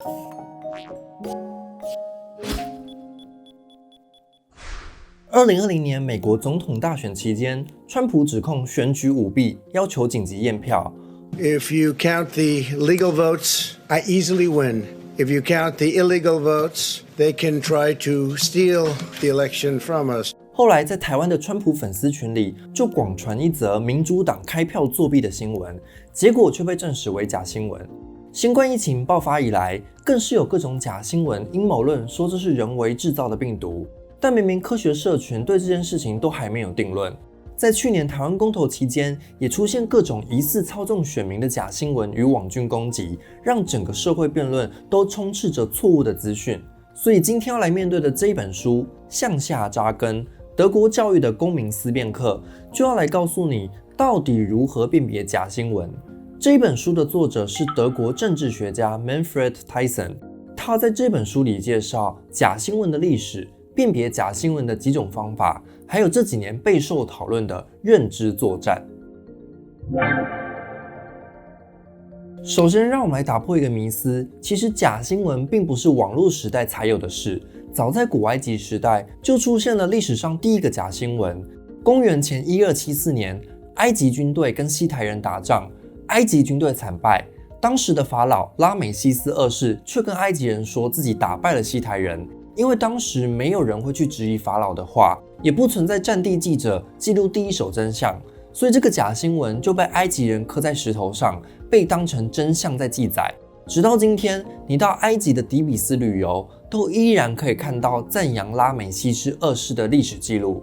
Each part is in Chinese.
2020年美国总统大选期间，川普指控选举舞弊，要求紧急验票。If you count the legal votes, I easily win. If you count the illegal votes, they can try to steal the election from us. 后来，在台湾的川普粉丝群里，就广传一则民主党开票作弊的新闻，结果却被证实为假新闻。新冠疫情爆发以来，更是有各种假新闻、阴谋论说这是人为制造的病毒，但明明科学社群对这件事情都还没有定论。在去年台湾公投期间，也出现各种疑似操纵选民的假新闻与网军攻击，让整个社会辩论都充斥着错误的资讯。所以今天要来面对的这一本书《向下扎根：德国教育的公民思辨课》，就要来告诉你到底如何辨别假新闻。这一本书的作者是德国政治学家 Manfred Tyson， 他在这本书里介绍假新闻的历史，辨别假新闻的几种方法，还有这几年备受讨论的认知作战。首先，让我们来打破一个迷思，其实假新闻并不是网络时代才有的事，早在古埃及时代就出现了历史上第一个假新闻。公元前1274年，埃及军队跟西台人打仗，埃及军队惨败，当时的法老拉美西斯二世却跟埃及人说自己打败了西台人。因为当时没有人会去质疑法老的话，也不存在战地记者记录第一手真相，所以这个假新闻就被埃及人刻在石头上，被当成真相在记载。直到今天，你到埃及的底比斯旅游，都依然可以看到赞扬拉美西斯二世的历史记录。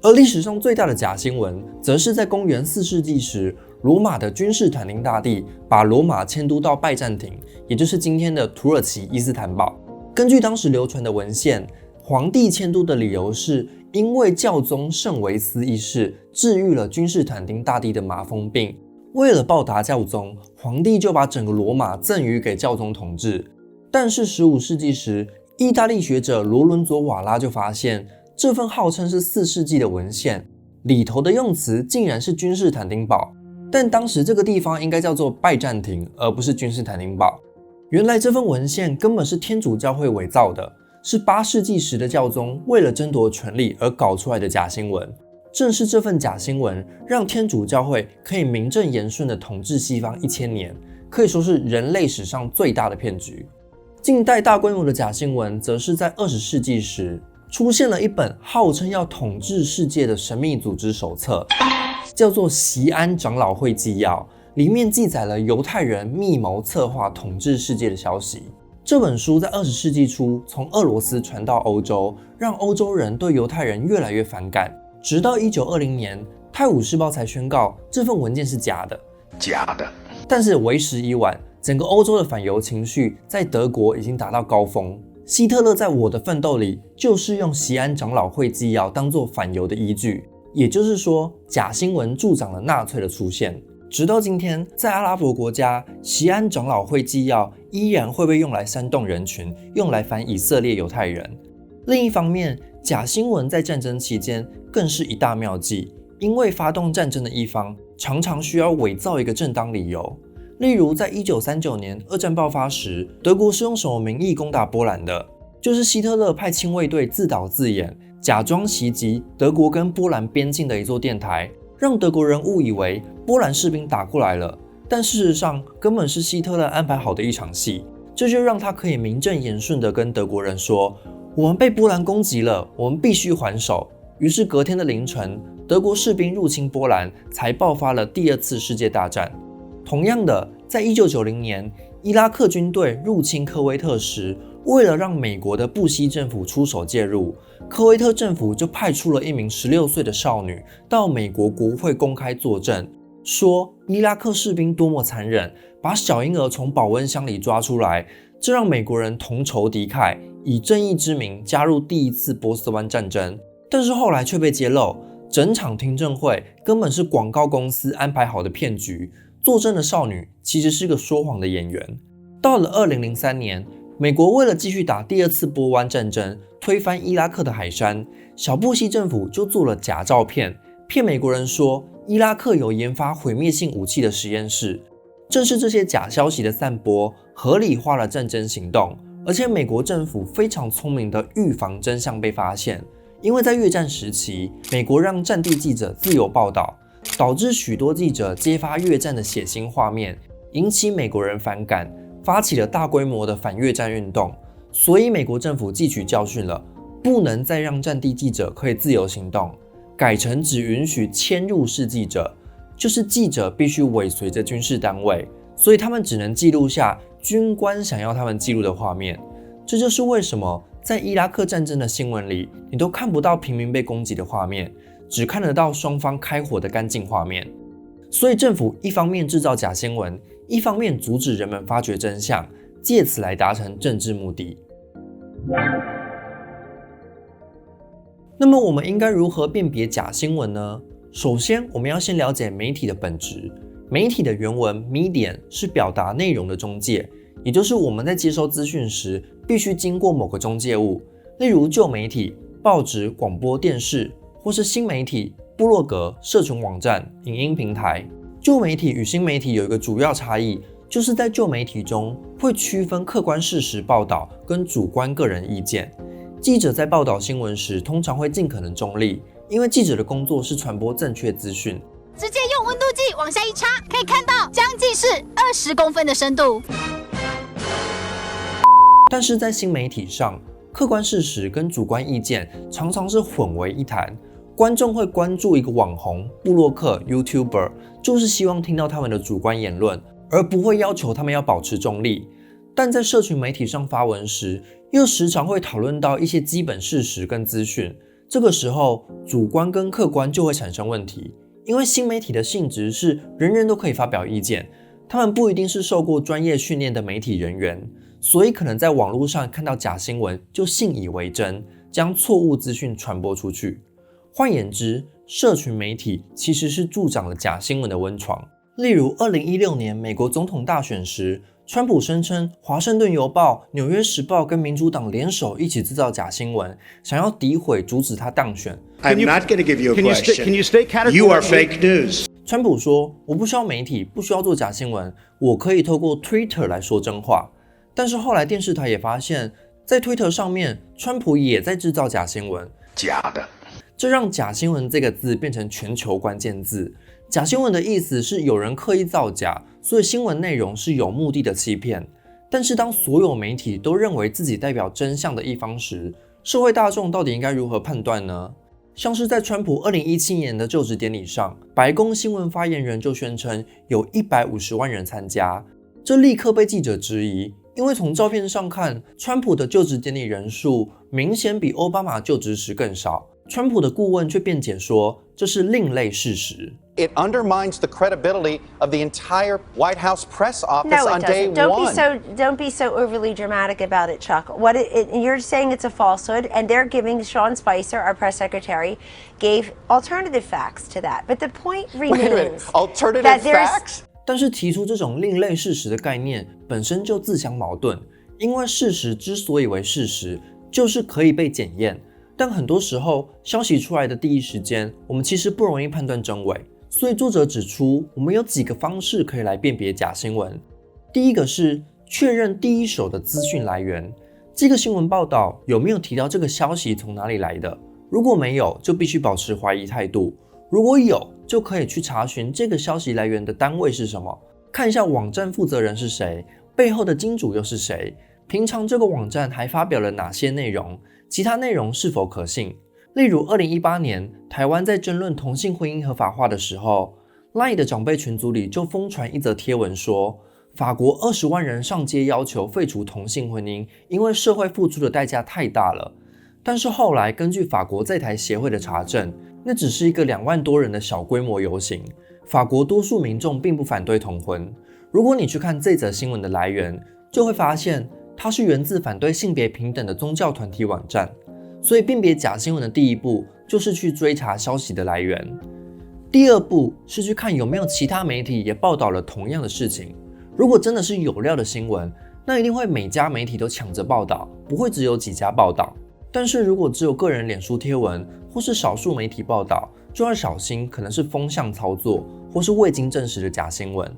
而历史上最大的假新闻，则是在公元4世纪时，罗马的君士坦丁大帝把罗马迁都到拜占庭，也就是今天的土耳其伊斯坦堡。根据当时流传的文献，皇帝迁都的理由是因为教宗圣维斯一世治愈了君士坦丁大帝的麻风病。为了报答教宗，皇帝就把整个罗马赠予给教宗统治。但是15世纪时，意大利学者罗伦佐瓦拉就发现，这份号称是4世纪的文献里头的用词竟然是君士坦丁堡，但当时这个地方应该叫做拜占庭，而不是君士坦丁堡。原来这份文献根本是天主教会伪造的，是8世纪时的教宗为了争夺权力而搞出来的假新闻。正是这份假新闻，让天主教会可以名正言顺地统治西方1000年，可以说是人类史上最大的骗局。近代大规模的假新闻，则是在20世纪时出现了一本号称要统治世界的神秘组织手册，叫做《锡安长老会纪要》。里面记载了犹太人密谋策划统治世界的消息。这本书在20世纪初从俄罗斯传到欧洲，让欧洲人对犹太人越来越反感。直到1920年，《泰晤士报》才宣告这份文件是假的。但是为时已晚，整个欧洲的反犹情绪在德国已经达到高峰。希特勒在《我的奋斗》里就是用锡安长老会纪要当作反犹的依据，也就是说，假新闻助长了纳粹的出现。直到今天，在阿拉伯国家，锡安长老会纪要依然会被用来煽动人群，用来反以色列犹太人。另一方面，假新闻在战争期间更是一大妙计，因为发动战争的一方常常需要伪造一个正当理由。例如，在1939年二战爆发时，德国是用什么名义攻打波兰的？就是希特勒派亲卫队自导自演，假装袭击德国跟波兰边境的一座电台，让德国人误以为波兰士兵打过来了，但事实上根本是希特勒安排好的一场戏。这就让他可以名正言顺地跟德国人说，我们被波兰攻击了，我们必须还手。于是隔天的凌晨，德国士兵入侵波兰，才爆发了第2次世界大战。同样的，在1990年，伊拉克军队入侵科威特时，为了让美国的布希政府出手介入，科威特政府就派出了一名16岁的少女到美国国会公开作证，说伊拉克士兵多么残忍，把小婴儿从保温箱里抓出来，这让美国人同仇敌忾，以正义之名加入第1次波斯湾战争。但是后来却被揭露，整场听证会根本是广告公司安排好的骗局，作证的少女其实是个说谎的演员。到了2003年，美国为了继续打第2次波湾战争，推翻伊拉克的海珊，小布希政府就做了假照片，骗美国人说伊拉克有研发毁灭性武器的实验室。正是这些假消息的散播，合理化了战争行动，而且美国政府非常聪明的预防真相被发现。因为在越战时期，美国让战地记者自由报道，导致许多记者揭发越战的血腥画面，引起美国人反感，发起了大规模的反越战运动。所以美国政府汲取教训了，不能再让战地记者可以自由行动，改成只允许迁入式记者，就是记者必须尾随着军事单位，所以他们只能记录下军官想要他们记录的画面。这就是为什么在伊拉克战争的新闻里，你都看不到平民被攻击的画面，只看得到双方开火的干净画面。所以政府一方面制造假新闻，一方面阻止人们发掘真相，借此来达成政治目的。那么我们应该如何辨别假新闻呢？首先，我们要先了解媒体的本质。媒体的原文 medium 是表达内容的中介，也就是我们在接收资讯时必须经过某个中介物，例如旧媒体、报纸、广播电视，或是新媒体、部落格、社群网站、影音平台。旧媒体与新媒体有一个主要差异，就是在旧媒体中会区分客观事实报道跟主观个人意见。记者在报道新闻时通常会尽可能中立，因为记者的工作是传播正确资讯。直接用温度计往下一插，可以看到将近是20公分的深度。但是在新媒体上，客观事实跟主观意见常常是混为一谈。观众会关注一个网红、部落客、YouTuber， 就是希望听到他们的主观言论，而不会要求他们要保持中立。但在社群媒体上发文时，又时常会讨论到一些基本事实跟资讯，这个时候主观跟客观就会产生问题。因为新媒体的性质是人人都可以发表意见，他们不一定是受过专业训练的媒体人员，所以可能在网络上看到假新闻就信以为真，将错误资讯传播出去。换言之，社群媒体其实是助长了假新闻的温床。例如2016年美国总统大选时，川普声称华盛顿邮报、纽约时报跟民主党联手一起制造假新闻，想要诋毁阻止他当选。I'm not going to give you a question. Can you stay categorical? You are fake news. 川普说，我不需要媒体，不需要做假新闻，我可以透过 Twitter 来说真话。但是后来电视台也发现，在 Twitter 上面，川普也在制造假新闻。假的。这让假新闻这个字变成全球关键字。假新闻的意思是有人刻意造假，所以新闻内容是有目的的欺骗。但是当所有媒体都认为自己代表真相的一方时，社会大众到底应该如何判断呢？像是在川普2017年的就职典礼上，白宫新闻发言人就宣称有150万人参加，这立刻被记者质疑，因为从照片上看，川普的就职典礼人数明显比奥巴马就职时更少。川普的顾问却辩解说，这是另类事实。It undermines the credibility of the entire White House press office No, on it day doesn't. one. Don't be so overly dramatic about it, Chuck. You're saying it's a falsehood, and they're giving Sean Spicer, our press secretary, gave alternative facts to that. But the point Wait a minute, remains alternative that there's facts? 但是提出这种另类事实的概念本身就自相矛盾，因为事实之所以为事实，就是可以被检验。但很多时候，消息出来的第一时间，我们其实不容易判断真伪。所以作者指出，我们有几个方式可以来辨别假新闻。第一个是确认第一手的资讯来源，这个新闻报道有没有提到这个消息从哪里来的？如果没有，就必须保持怀疑态度；如果有，就可以去查询这个消息来源的单位是什么，看一下网站负责人是谁，背后的金主又是谁，平常这个网站还发表了哪些内容，其他内容是否可信。例如2018年台湾在争论同性婚姻合法化的时候， LINE 的长辈群组里就疯传一则贴文说，法国20万人上街要求废除同性婚姻，因为社会付出的代价太大了。但是后来根据法国在台协会的查证，那只是一个2万多人的小规模游行，法国多数民众并不反对同婚。如果你去看这则新闻的来源，就会发现它是源自反对性别平等的宗教团体网站。所以辨别假新闻的第一步就是去追查消息的来源。第二步是去看有没有其他媒体也报道了同样的事情。如果真的是有料的新闻，那一定会每家媒体都抢着报道，不会只有几家报道。但是如果只有个人脸书贴文或是少数媒体报道，就要小心可能是风向操作或是未经证实的假新闻。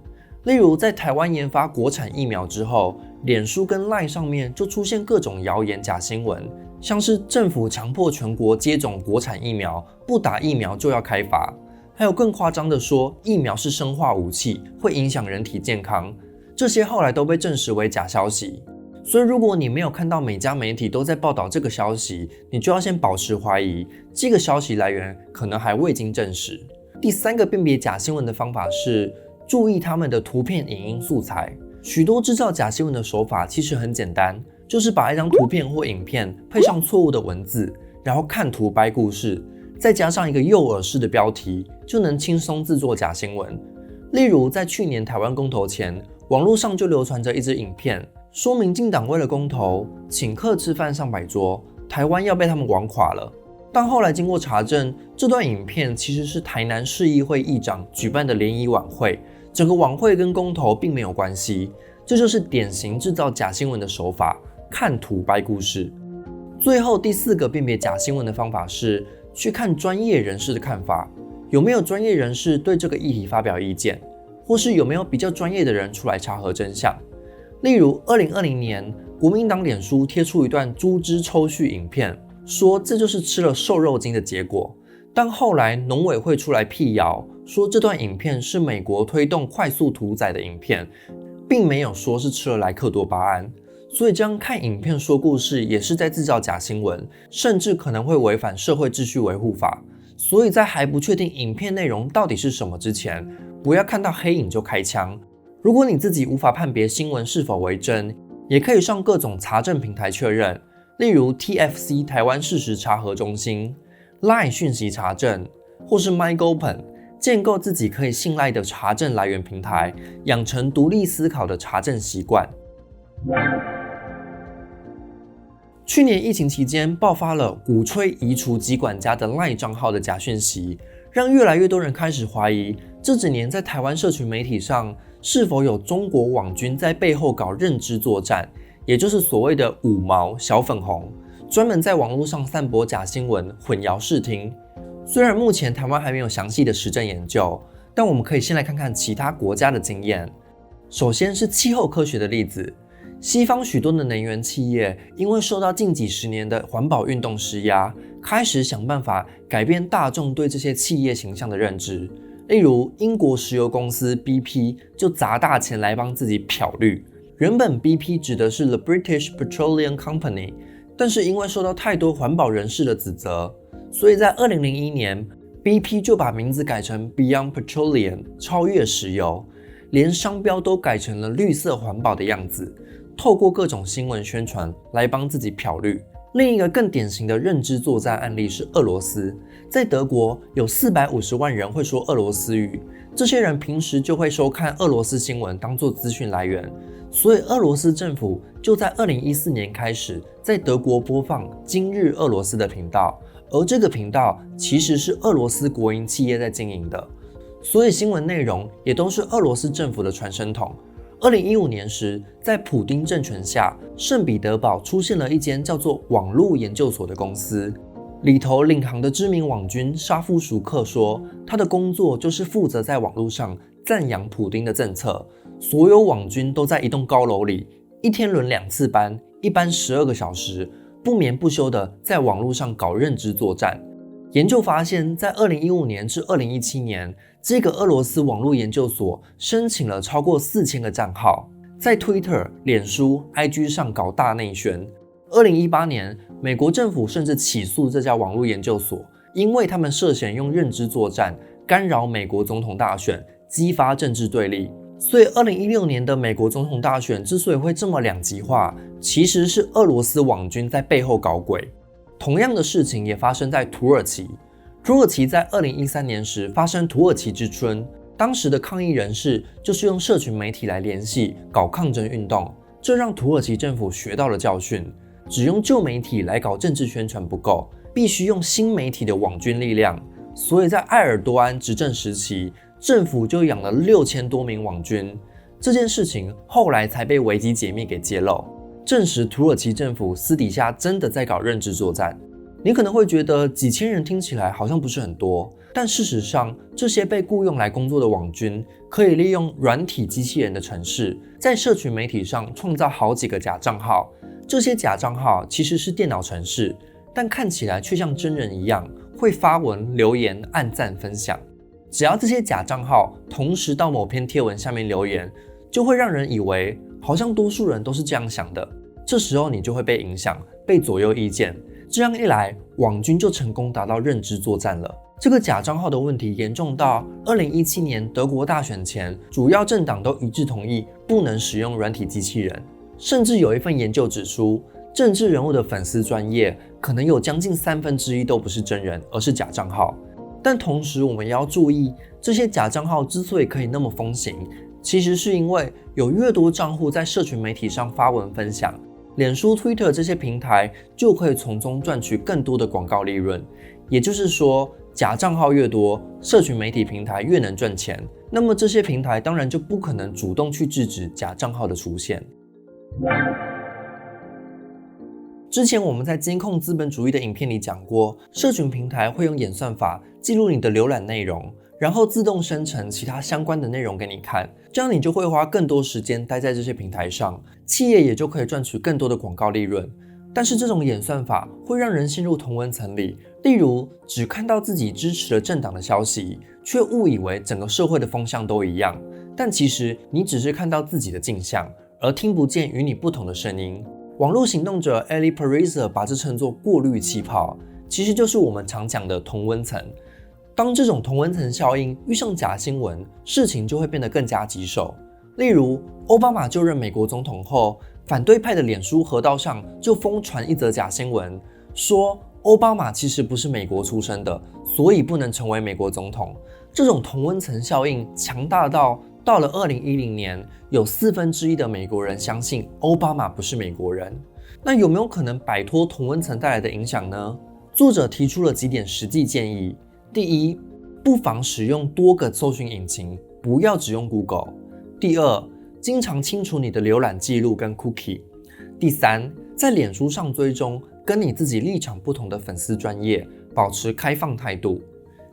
例如在台湾研发国产疫苗之后，脸书跟 LINE 上面就出现各种谣言假新闻，像是政府强迫全国接种国产疫苗，不打疫苗就要开罚，还有更夸张的说疫苗是生化武器，会影响人体健康，这些后来都被证实为假消息。所以如果你没有看到每家媒体都在报道这个消息，你就要先保持怀疑，这个消息来源可能还未经证实。第三个辨别假新闻的方法是注意他们的图片影音素材。许多制造假新闻的手法其实很简单，就是把一张图片或影片配上错误的文字，然后看图掰故事，再加上一个诱饵式的标题，就能轻松制作假新闻。例如在去年台湾公投前，网络上就流传着一支影片，说民进党为了公投请客吃饭上百桌，台湾要被他们玩垮了。但后来经过查证，这段影片其实是台南市议会议长举办的联谊晚会，整个晚会跟公投并没有关系。这就是典型制造假新闻的手法，看图掰故事。最后第四个辨别假新闻的方法是去看专业人士的看法，有没有专业人士对这个议题发表意见，或是有没有比较专业的人出来查核真相。例如2020年国民党脸书贴出一段猪只抽蓄影片，说这就是吃了瘦肉精的结果，但后来农委会出来辟谣，说这段影片是美国推动快速屠宰的影片，并没有说是吃了莱克多巴胺。所以这样看影片说故事也是在制造假新闻，甚至可能会违反社会秩序维护法。所以在还不确定影片内容到底是什么之前，不要看到黑影就开枪。如果你自己无法判别新闻是否为真，也可以上各种查证平台确认，例如 TFC 台湾事实查核中心、LINE 讯息查证，或是 MyGopen， 建构自己可以信赖的查证来源平台，养成独立思考的查证习惯。去年疫情期间爆发了鼓吹移除疾管家的 LINE 账号的假讯息，让越来越多人开始怀疑这几年在台湾社群媒体上是否有中国网军在背后搞认知作战，也就是所谓的五毛小粉红，专门在网络上散播假新闻，混淆视听。虽然目前台湾还没有详细的实证研究，但我们可以先来看看其他国家的经验。首先是气候科学的例子，西方许多的能源企业因为受到近几十年的环保运动施压，开始想办法改变大众对这些企业形象的认知。例如英国石油公司 BP 就砸大钱来帮自己漂绿，原本 BP 指的是 The British Petroleum Company， 但是因为受到太多环保人士的指责，所以在2001年 BP 就把名字改成 Beyond Petroleum， 超越石油，连商标都改成了绿色环保的样子，透过各种新闻宣传来帮自己漂绿。另一个更典型的认知作战案例是俄罗斯，在德国有450万人会说俄罗斯语，这些人平时就会收看俄罗斯新闻当作资讯来源，所以俄罗斯政府就在2014年开始在德国播放今日俄罗斯的频道，而这个频道其实是俄罗斯国营企业在经营的，所以新闻内容也都是俄罗斯政府的传声筒。2015年时，在普丁政权下，圣彼得堡出现了一间叫做网络研究所的公司，里头领航的知名网军沙夫舒克说，他的工作就是负责在网络上赞扬普丁的政策。所有网军都在一栋高楼里，一天轮2次班，一班12个小时，不眠不休的在网络上搞认知作战。研究发现，在2015年至2017年，这个俄罗斯网络研究所申请了超过4000个账号，在 Twitter、脸书、IG 上搞大内宣。2018年，美国政府甚至起诉这家网络研究所，因为他们涉嫌用认知作战干扰美国总统大选，激发政治对立。所以2016年的美国总统大选之所以会这么两极化，其实是俄罗斯网军在背后搞鬼。同样的事情也发生在土耳其。土耳其在2013年时发生土耳其之春，当时的抗议人士就是用社群媒体来联系搞抗争运动，这让土耳其政府学到了教训，只用旧媒体来搞政治宣传不够，必须用新媒体的网军力量。所以在埃尔多安执政时期，政府就养了6000多名网军。这件事情后来才被维基解密给揭露，证实土耳其政府私底下真的在搞认知作战。你可能会觉得几千人听起来好像不是很多，但事实上，这些被雇用来工作的网军可以利用软体机器人的程式，在社群媒体上创造好几个假账号。这些假账号其实是电脑程式，但看起来却像真人一样，会发文、留言、按赞、分享。只要这些假账号同时到某篇贴文下面留言，就会让人以为好像多数人都是这样想的。这时候你就会被影响，被左右意见。这样一来，网军就成功达到认知作战了。这个假账号的问题严重到2017年德国大选前，主要政党都一致同意不能使用软体机器人。甚至有一份研究指出，政治人物的粉丝专页可能有将近1/3都不是真人，而是假账号。但同时我们也要注意，这些假账号之所以可以那么风行，其实是因为有越多账户在社群媒体上发文分享，脸书、Twitter 这些平台就可以从中赚取更多的广告利润。也就是说，假账号越多，社群媒体平台越能赚钱，那么这些平台当然就不可能主动去制止假账号的出现。之前我们在监控资本主义的影片里讲过，社群平台会用演算法记录你的浏览内容，然后自动生成其他相关的内容给你看，这样你就会花更多时间待在这些平台上，企业也就可以赚取更多的广告利润。但是这种演算法会让人陷入同温层里，例如只看到自己支持的政党的消息，却误以为整个社会的风向都一样，但其实你只是看到自己的镜像，而听不见与你不同的声音。网络行动者 Ali Pariser 把这称作过滤气泡，其实就是我们常讲的同温层。当这种同温层效应遇上假新闻，事情就会变得更加棘手。例如，奥巴马就任美国总统后，反对派的脸书河道上就疯传一则假新闻，说奥巴马其实不是美国出生的，所以不能成为美国总统。这种同温层效应强大到了2010年，有1/4的美国人相信奥巴马不是美国人。那有没有可能摆脱同温层带来的影响呢？作者提出了几点实际建议。第一，不妨使用多个搜寻引擎，不要只用 Google。第二，经常清除你的浏览记录跟 cookie。第三，在脸书上追踪跟你自己立场不同的粉丝专页，保持开放态度。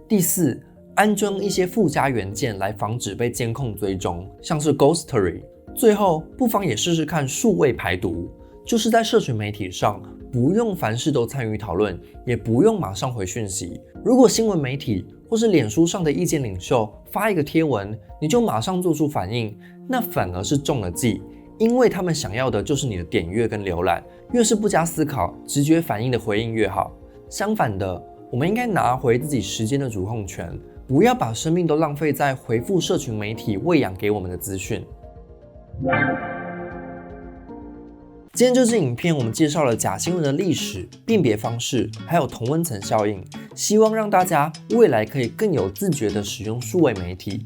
第四，安装一些附加元件来防止被监控追踪，像是 Ghostery。最后，不妨也试试看数位排毒，就是在社群媒体上不用凡事都参与讨论，也不用马上回讯息。如果新闻媒体或是脸书上的意见领袖发一个贴文，你就马上做出反应，那反而是中了计，因为他们想要的就是你的点阅跟浏览，越是不加思考、直觉反应的回应越好。相反的，我们应该拿回自己时间的主控权，不要把生命都浪费在回复社群媒体喂养给我们的资讯。今天这支影片我们介绍了假新闻的历史、辨别方式，还有同温层效应，希望让大家未来可以更有自觉地使用数位媒体。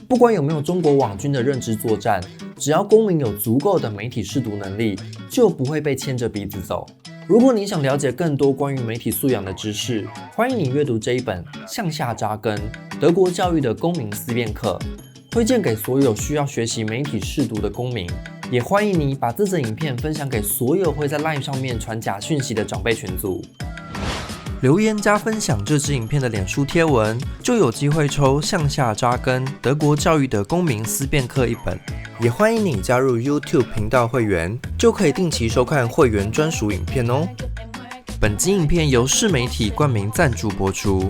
不管有没有中国网军的认知作战，只要公民有足够的媒体识读能力，就不会被牵着鼻子走。如果你想了解更多关于媒体素养的知识，欢迎你阅读这一本《向下扎根：德国教育的公民思辨课》，推荐给所有需要学习媒体识读的公民。也欢迎你把这则影片分享给所有会在 LINE 上面传假讯息的长辈群组。留言加分享这支影片的脸书贴文，就有机会抽《向下扎根：德国教育的公民思辨课》一本。也欢迎你加入 YouTube 频道会员，就可以定期收看会员专属影片哦。本集影片由市媒体冠名赞助播出。